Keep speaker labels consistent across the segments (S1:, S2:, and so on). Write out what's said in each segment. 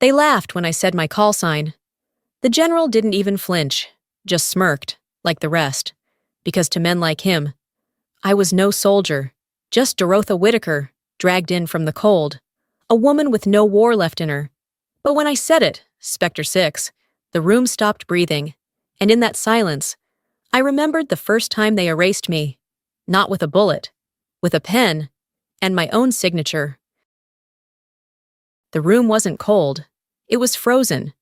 S1: They laughed when I said my call sign. The general didn't even flinch, just smirked, like the rest, because to men like him, I was no soldier, just Dorotha Whitaker, dragged in from the cold, a woman with no war left in her. But when I said it, Specter 6, the room stopped breathing, and in that silence, I remembered the first time they erased me, not with a bullet, with a pen, and my own signature. The room wasn't cold, it was frozen,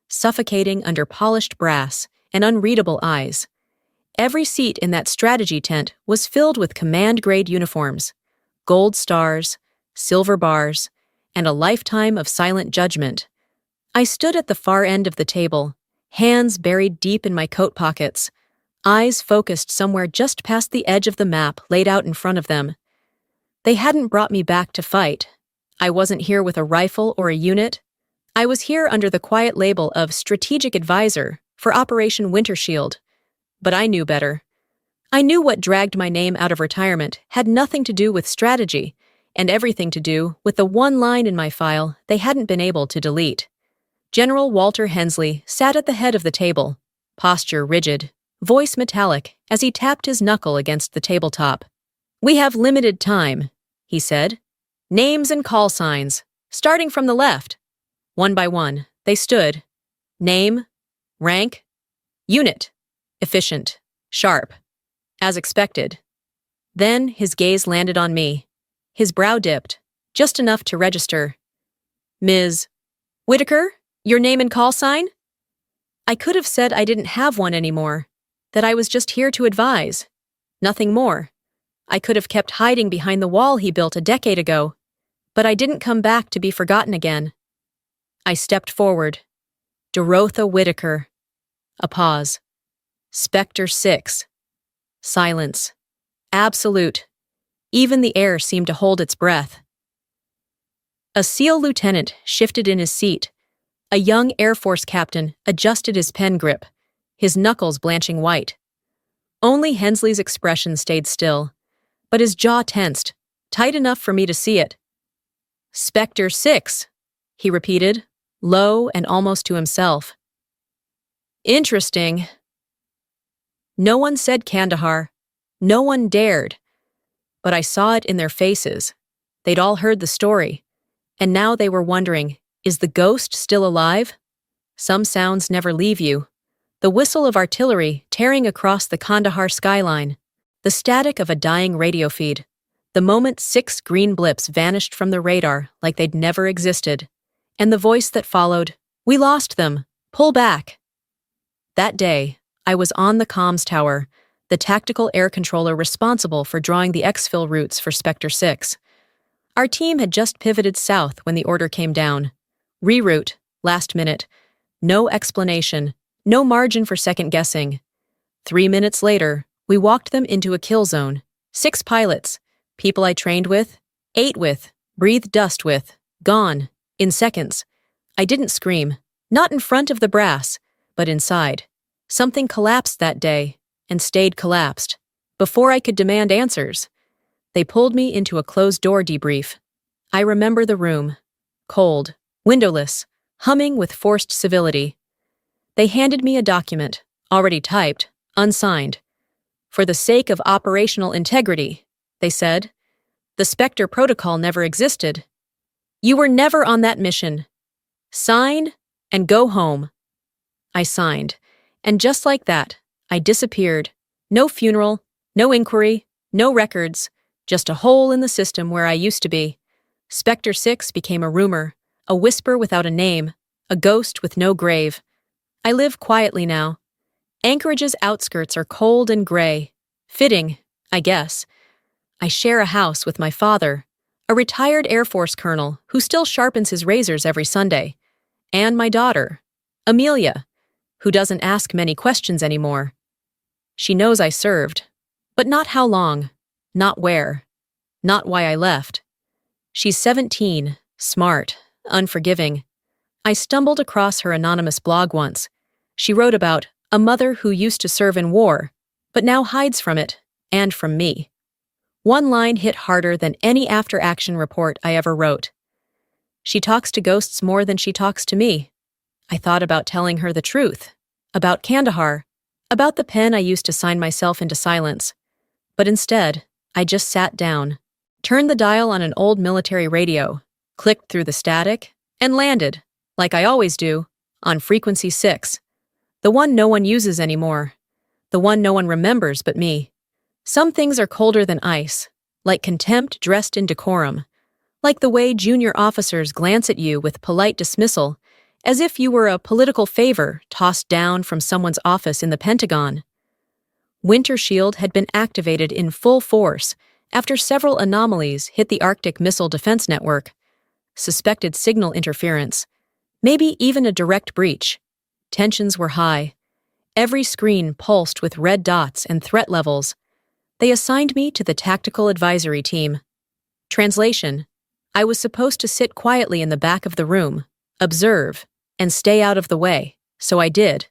S1: suffocating under polished brass and unreadable eyes. Every seat in that strategy tent was filled with command-grade uniforms, gold stars, silver bars, and a lifetime of silent judgment. I stood at the far end of the table, hands buried deep in my coat pockets, eyes focused somewhere just past the edge of the map laid out in front of them. They hadn't brought me back to fight. I wasn't here with a rifle or a unit. I was here under the quiet label of Strategic Advisor for Operation Winter Shield. But I knew better. I knew what dragged my name out of retirement had nothing to do with strategy, and everything to do with the one line in my file they hadn't been able to delete. General Walter Hensley sat at the head of the table, posture rigid, voice metallic as he tapped his knuckle against the tabletop. "We have limited time," he said. "Names and call signs, starting from the left." One by one, they stood. Name, rank, unit, efficient, sharp, as expected. Then his gaze landed on me. His brow dipped, just enough to register. "Ms. Whitaker, your name and call sign?" I could have said I didn't have one anymore, that I was just here to advise. Nothing more. I could have kept hiding behind the wall he built a decade ago, but I didn't come back to be forgotten again. I stepped forward. Dorotha Whitaker. A pause. Specter 6. Silence. Absolute. Even the air seemed to hold its breath. A SEAL lieutenant shifted in his seat. A young Air Force captain adjusted his pen grip, his knuckles blanching white. Only Hensley's expression stayed still, but his jaw tensed, tight enough for me to see it. "Specter 6, he repeated, low and almost to himself. "Interesting." No one said Kandahar. No one dared. But I saw it in their faces. They'd all heard the story, and now they were wondering, is the ghost still alive? Some sounds never leave you. The whistle of artillery tearing across the Kandahar skyline, the static of a dying radio feed, the moment 6 green blips vanished from the radar like they'd never existed, and the voice that followed, "We lost them. Pull back." That day, I was on the comms tower, the tactical air controller responsible for drawing the exfil routes for Specter 6. Our team had just pivoted south when the order came down. Reroute, last minute. No explanation, no margin for second guessing. 3 minutes later, we walked them into a kill zone. 6 pilots, people I trained with, ate with, breathed dust with, gone, in seconds. I didn't scream, not in front of the brass, but inside. Something collapsed that day, and stayed collapsed, before I could demand answers. They pulled me into a closed-door debrief. I remember the room. Cold, windowless, humming with forced civility. They handed me a document, already typed, unsigned. "For the sake of operational integrity," they said, "the Specter protocol never existed. You were never on that mission. Sign and go home." I signed, and just like that, I disappeared. No funeral, no inquiry, no records, just a hole in the system where I used to be. Specter 6 became a rumor, a whisper without a name, a ghost with no grave. I live quietly now. Anchorage's outskirts are cold and gray. Fitting, I guess. I share a house with my father, a retired Air Force colonel who still sharpens his razors every Sunday, and my daughter, Amelia, who doesn't ask many questions anymore. She knows I served, but not how long, not where, not why I left. She's 17, smart, unforgiving. I stumbled across her anonymous blog once. She wrote about a mother who used to serve in war, but now hides from it, and from me. One line hit harder than any after-action report I ever wrote. She talks to ghosts more than she talks to me. I thought about telling her the truth. About Kandahar. About the pen I used to sign myself into silence. But instead, I just sat down, turned the dial on an old military radio, clicked through the static, and landed, like I always do, on frequency 6. The one no one uses anymore. The one no one remembers but me. Some things are colder than ice, like contempt dressed in decorum, like the way junior officers glance at you with polite dismissal, as if you were a political favor tossed down from someone's office in the Pentagon. Winter Shield had been activated in full force after several anomalies hit the Arctic Missile Defense Network. Suspected signal interference, maybe even a direct breach. Tensions were high. Every screen pulsed with red dots and threat levels. They assigned me to the Tactical Advisory Team. Translation: I was supposed to sit quietly in the back of the room, observe, and stay out of the way, so I did.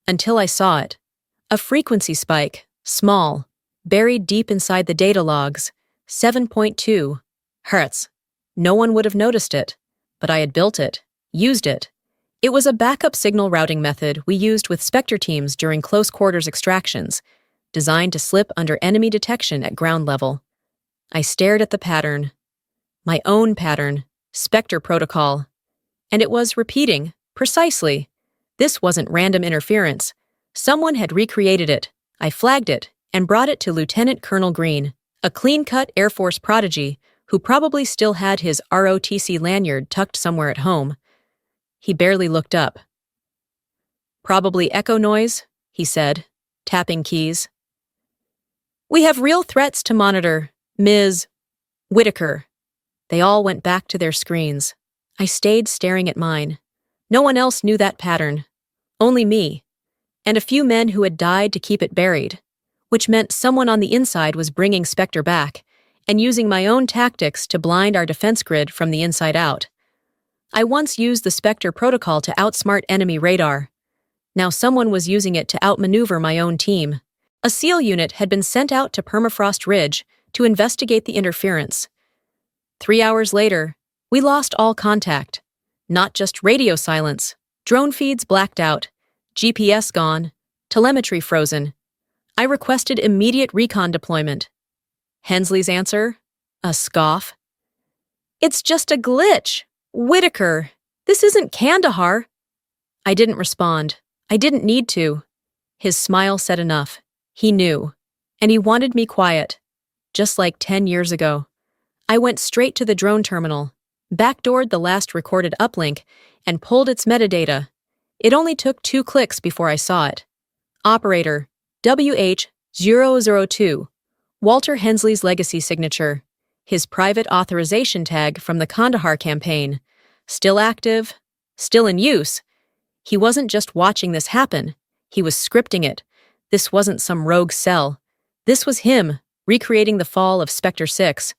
S1: Until I saw it. A frequency spike, small, buried deep inside the data logs, 7.2 Hz. No one would have noticed it, but I had built it, used it. It was a backup signal routing method we used with Specter teams during close-quarters extractions, designed to slip under enemy detection at ground level. I stared at the pattern. My own pattern, Specter protocol. And it was repeating, precisely. This wasn't random interference. Someone had recreated it. I flagged it and brought it to Lieutenant Colonel Green, a clean-cut Air Force prodigy who probably still had his ROTC lanyard tucked somewhere at home. He barely looked up. "Probably echo noise," he said, tapping keys. "We have real threats to monitor, Ms. Whitaker." They all went back to their screens. I stayed staring at mine. No one else knew that pattern. Only me. And a few men who had died to keep it buried, which meant someone on the inside was bringing Specter back and using my own tactics to blind our defense grid from the inside out. I once used the Specter protocol to outsmart enemy radar. Now someone was using it to outmaneuver my own team. A SEAL unit had been sent out to Permafrost Ridge to investigate the interference. 3 hours later, we lost all contact. Not just radio silence. Drone feeds blacked out. GPS gone. Telemetry frozen. I requested immediate recon deployment. Hensley's answer? A scoff. "It's just a glitch. Whitaker, this isn't Kandahar." I didn't respond. I didn't need to. His smile said enough. He knew. And he wanted me quiet. Just like 10 years ago. I went straight to the drone terminal, backdoored the last recorded uplink, and pulled its metadata. It only took 2 clicks before I saw it. Operator, WH002. Walter Hensley's legacy signature. His private authorization tag from the Kandahar campaign. Still active, still in use. He wasn't just watching this happen. He was scripting it. This wasn't some rogue cell. This was him, recreating the fall of Specter 6.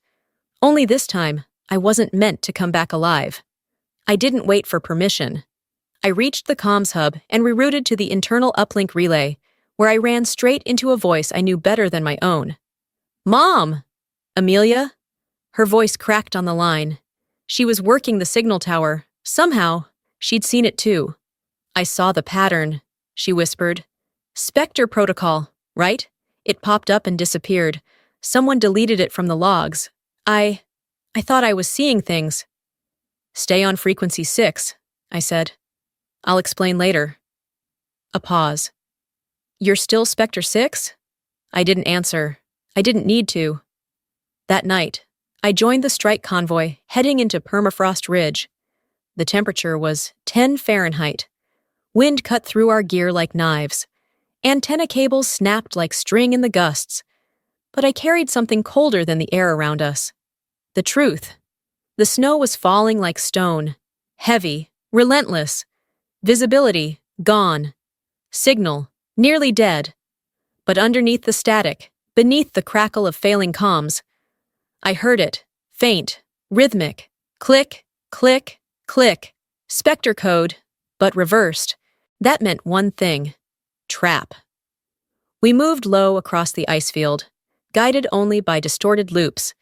S1: Only this time, I wasn't meant to come back alive. I didn't wait for permission. I reached the comms hub and rerouted to the internal uplink relay, where I ran straight into a voice I knew better than my own. "Mom!" "Amelia?" Her voice cracked on the line. She was working the signal tower. Somehow, she'd seen it too. "I saw the pattern," she whispered. "Specter protocol, right?" It popped up and disappeared. Someone deleted it from the logs. I thought I was seeing things. "Stay on frequency 6, I said. "I'll explain later." A pause. "You're still Specter 6? I didn't answer. I didn't need to. That night, I joined the strike convoy heading into Permafrost Ridge. The temperature was 10 Fahrenheit. Wind cut through our gear like knives. Antenna cables snapped like string in the gusts. But I carried something colder than the air around us. The truth. The snow was falling like stone. Heavy, relentless. Visibility, gone. Signal, nearly dead. But underneath the static, beneath the crackle of failing comms, I heard it, faint, rhythmic, click, click, click. Specter code, but reversed. That meant one thing. Trap. We moved low across the ice field, guided only by distorted loops.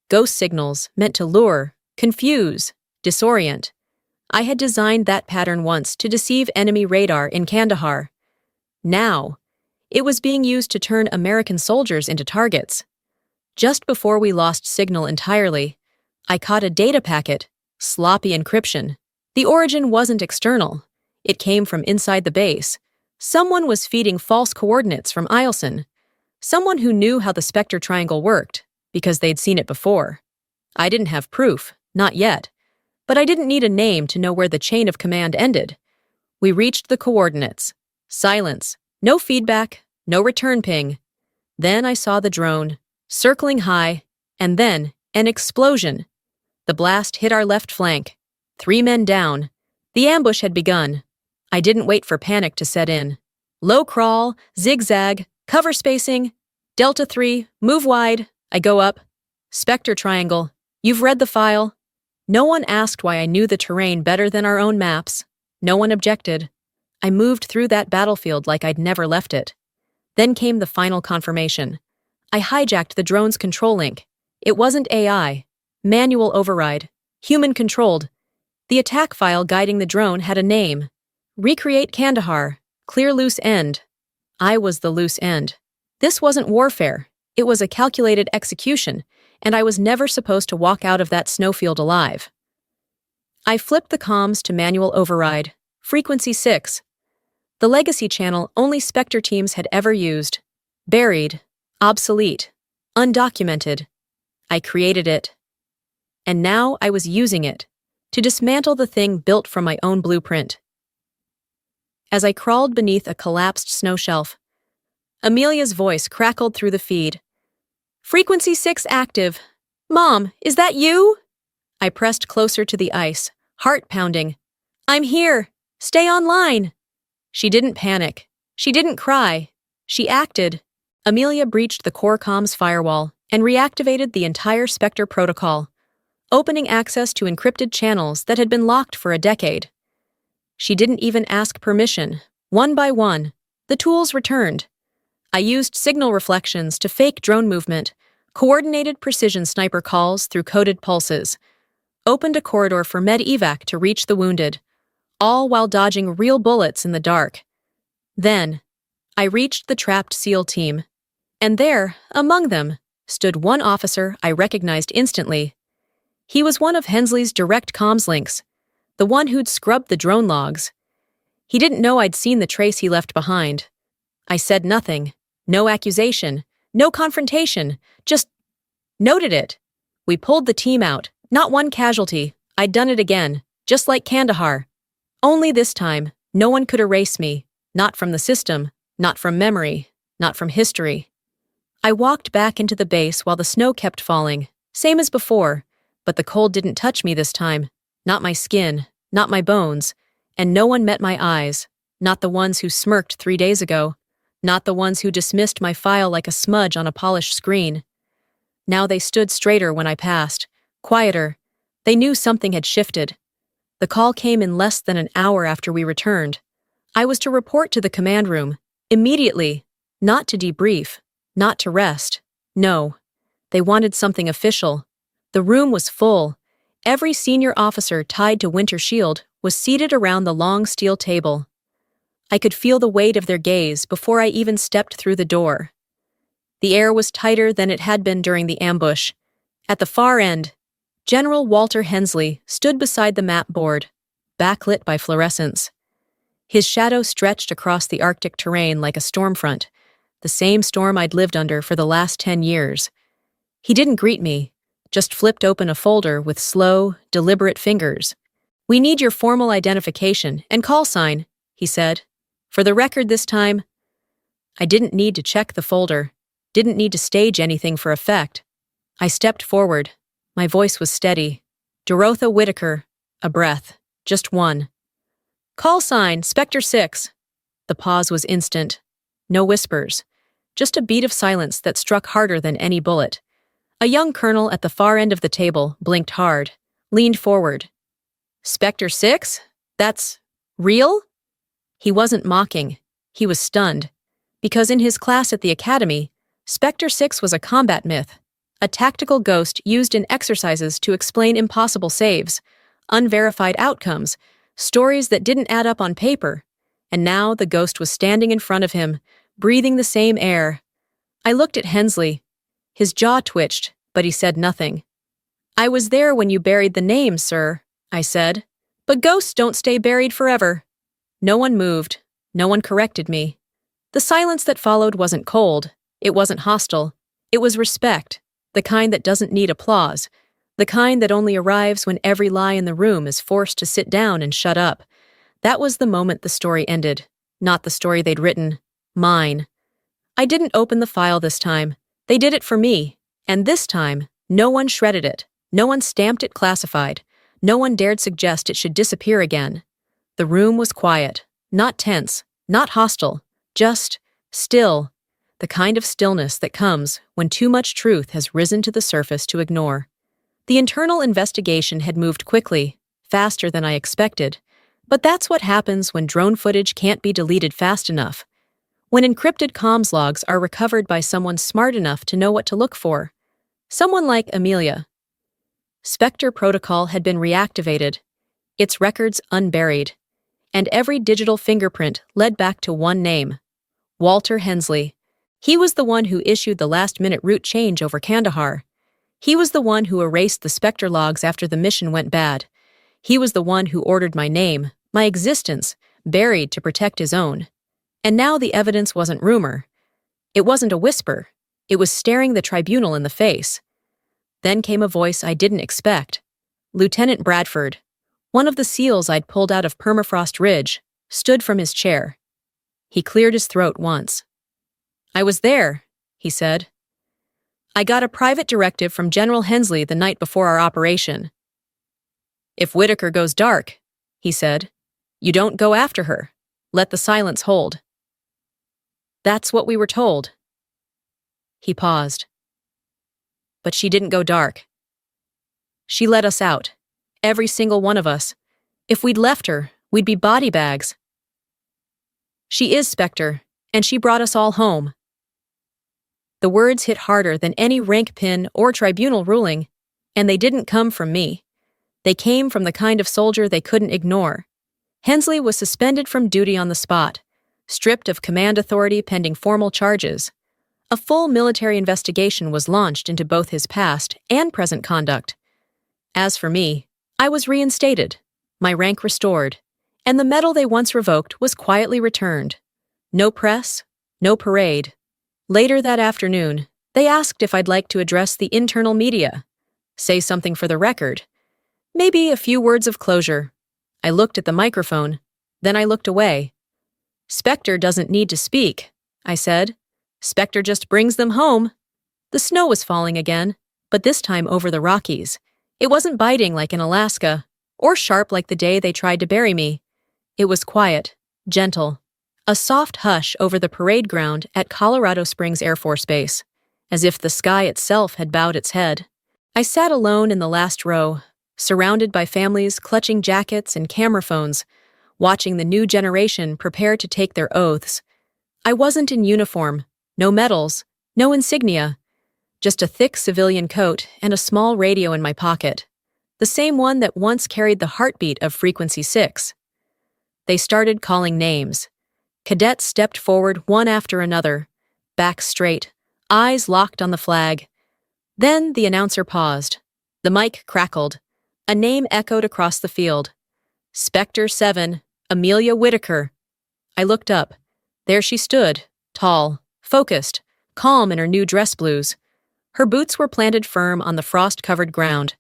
S1: Ghost signals meant to lure, confuse, Disorient. I had designed that pattern once to deceive enemy radar in Kandahar. Now, it was being used to turn American soldiers into targets. Just before we lost signal entirely, I caught a data packet, sloppy encryption. The origin wasn't external. It came from inside the base. Someone was feeding false coordinates from Eielson. Someone who knew how the Specter triangle worked, because they'd seen it before. I didn't have proof, not yet. But I didn't need a name to know where the chain of command ended. We reached the coordinates. Silence. No feedback. No return ping. Then I saw the drone, circling high, and then an explosion. The blast hit our left flank. 3 men down. The ambush had begun. I didn't wait for panic to set in. Low crawl, zigzag, cover spacing. Delta 3, move wide. I go up. Specter triangle. You've read the file. No one asked why I knew the terrain better than our own maps. No one objected. I moved through that battlefield like I'd never left it. Then came the final confirmation. I hijacked the drone's control link. It wasn't AI. Manual override. Human-controlled. The attack file guiding the drone had a name. Recreate Kandahar. Clear loose end. I was the loose end. This wasn't warfare. It was a calculated execution, and I was never supposed to walk out of that snowfield alive. I flipped the comms to manual override. Frequency 6. The legacy channel only Spectre teams had ever used. Buried. Obsolete. Undocumented. I created it. And now I was using it to dismantle the thing built from my own blueprint. As I crawled beneath a collapsed snow shelf, Amelia's voice crackled through the feed. Frequency 6 active. Mom, is that you? I pressed closer to the ice, heart pounding. I'm here. Stay online. She didn't panic. She didn't cry. She acted. Amelia breached the core comms firewall and reactivated the entire Spectre protocol, opening access to encrypted channels that had been locked for a decade. She didn't even ask permission. One by one, the tools returned. I used signal reflections to fake drone movement, coordinated precision sniper calls through coded pulses, opened a corridor for med-evac to reach the wounded, all while dodging real bullets in the dark. Then, I reached the trapped SEAL team, and there, among them, stood one officer I recognized instantly. He was one of Hensley's direct comms links, the one who'd scrubbed the drone logs. He didn't know I'd seen the trace he left behind. I said nothing, no accusation, no confrontation, just noted it. We pulled the team out, not one casualty. I'd done it again, just like Kandahar. Only this time, no one could erase me, not from the system, not from memory, not from history. I walked back into the base while the snow kept falling, same as before, but the cold didn't touch me this time, not my skin, not my bones, and no one met my eyes, not the ones who smirked 3 days ago, not the ones who dismissed my file like a smudge on a polished screen. Now they stood straighter when I passed, quieter. They knew something had shifted. The call came in less than an hour after we returned. I was to report to the command room, immediately, not to debrief, not to rest. No, they wanted something official. The room was full. Every senior officer tied to Winter Shield was seated around the long steel table. I could feel the weight of their gaze before I even stepped through the door. The air was tighter than it had been during the ambush. At the far end, General Walter Hensley stood beside the map board, backlit by fluorescence. His shadow stretched across the Arctic terrain like a storm front, the same storm I'd lived under for the last 10 years. He didn't greet me, just flipped open a folder with slow, deliberate fingers. "We need your formal identification and call sign," he said. "For the record this time." I didn't need to check the folder, didn't need to stage anything for effect. I stepped forward. My voice was steady. Dorotha Whitaker. A breath. Just one. "Call sign, Specter 6. The pause was instant. No whispers. Just a beat of silence that struck harder than any bullet. A young colonel at the far end of the table blinked hard, leaned forward. "Specter 6? That's real?" He wasn't mocking. He was stunned. Because in his class at the academy, Specter 6 was a combat myth, a tactical ghost used in exercises to explain impossible saves, unverified outcomes, stories that didn't add up on paper. And now the ghost was standing in front of him, breathing the same air. I looked at Hensley. His jaw twitched, but he said nothing. "I was there when you buried the names, sir," I said. "But ghosts don't stay buried forever." No one moved. No one corrected me. The silence that followed wasn't cold. It wasn't hostile. It was respect, the kind that doesn't need applause, the kind that only arrives when every lie in the room is forced to sit down and shut up. That was the moment the story ended, not the story they'd written. Mine. I didn't open the file this time. They did it for me. And this time, no one shredded it. No one stamped it classified. No one dared suggest it should disappear again. The room was quiet, not tense, not hostile, just still, the kind of stillness that comes when too much truth has risen to the surface to ignore. The internal investigation had moved quickly, faster than I expected, but that's what happens when drone footage can't be deleted fast enough. When encrypted comms logs are recovered by someone smart enough to know what to look for. Someone like Amelia. Specter protocol had been reactivated, its records unburied, and every digital fingerprint led back to one name: Walter Hensley. He was the one who issued the last-minute route change over Kandahar. He was the one who erased the Specter logs after the mission went bad. He was the one who ordered my name, my existence, buried to protect his own. And now the evidence wasn't rumor. It wasn't a whisper. It was staring the tribunal in the face. Then came a voice I didn't expect. Lieutenant Bradford, one of the SEALs I'd pulled out of Permafrost Ridge, stood from his chair. He cleared his throat once. "I was there," he said. "I got a private directive from General Hensley the night before our operation. If Whitaker goes dark," he said, "you don't go after her. Let the silence hold." That's what we were told. He paused. But she didn't go dark. She let us out, every single one of us. If we'd left her, we'd be body bags. She is Specter, and she brought us all home. The words hit harder than any rank pin or tribunal ruling, and they didn't come from me. They came from the kind of soldier they couldn't ignore. Hensley was suspended from duty on the spot, stripped of command authority pending formal charges. A full military investigation was launched into both his past and present conduct. As for me, I was reinstated, my rank restored, and the medal they once revoked was quietly returned. No press, no parade. Later that afternoon, they asked if I'd like to address the internal media, say something for the record, maybe a few words of closure. I looked at the microphone, then I looked away. "Specter doesn't need to speak," I said. "Specter just brings them home." The snow was falling again, but this time over the Rockies. It wasn't biting like in Alaska, or sharp like the day they tried to bury me. It was quiet, gentle, a soft hush over the parade ground at Colorado Springs Air Force Base, as if the sky itself had bowed its head. I sat alone in the last row, surrounded by families clutching jackets and camera phones, watching the new generation prepare to take their oaths. I wasn't in uniform, no medals, no insignia, just a thick civilian coat and a small radio in my pocket, the same one that once carried the heartbeat of Frequency 6. They started calling names. Cadets stepped forward one after another, back straight, eyes locked on the flag. Then the announcer paused. The mic crackled. A name echoed across the field. Specter 7, Amelia Whitaker. I looked up. There she stood, tall, focused, calm in her new dress blues. Her boots were planted firm on the frost-covered ground.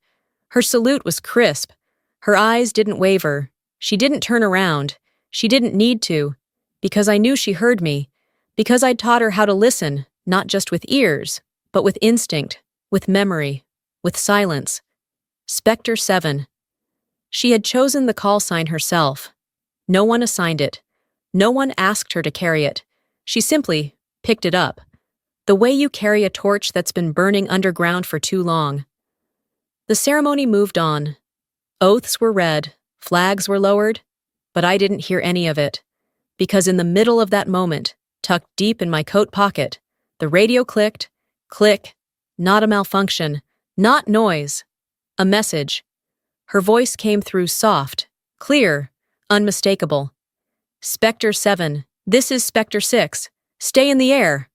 S1: Her salute was crisp. Her eyes didn't waver. She didn't turn around. She didn't need to. Because I knew she heard me. Because I'd taught her how to listen, not just with ears, but with instinct, with memory, with silence. Specter 7. She had chosen the call sign herself. No one assigned it. No one asked her to carry it. She simply picked it up. The way you carry a torch that's been burning underground for too long. The ceremony moved on. Oaths were read, flags were lowered, but I didn't hear any of it. Because in the middle of that moment, tucked deep in my coat pocket, the radio clicked, click, not a malfunction, not noise, a message. Her voice came through soft, clear, unmistakable. Specter 7, this is Specter 6. Stay in the air.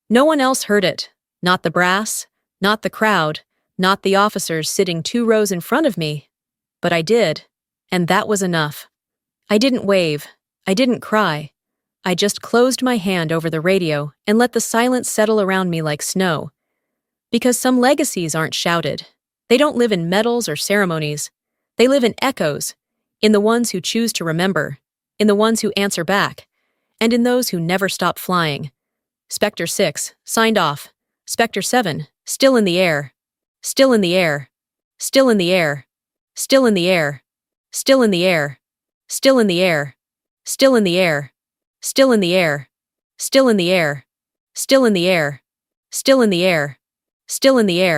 S1: No one else heard it. Not the brass, not the crowd, not the officers sitting 2 rows in front of me. But I did, and that was enough. I didn't wave. I didn't cry. I just closed my hand over the radio and let the silence settle around me like snow. Because some legacies aren't shouted. They don't live in medals or ceremonies. They live in echoes, in the ones who choose to remember, in the ones who answer back, and in those who never stop flying. Specter 6, signed off. Specter 7, still in the air. Still in the air. Still in the air. Still in the air. Still in the air. Still in the air. Still in the air. Still in the air. Still in the air. Still in the air. Still in the air. Still in the air.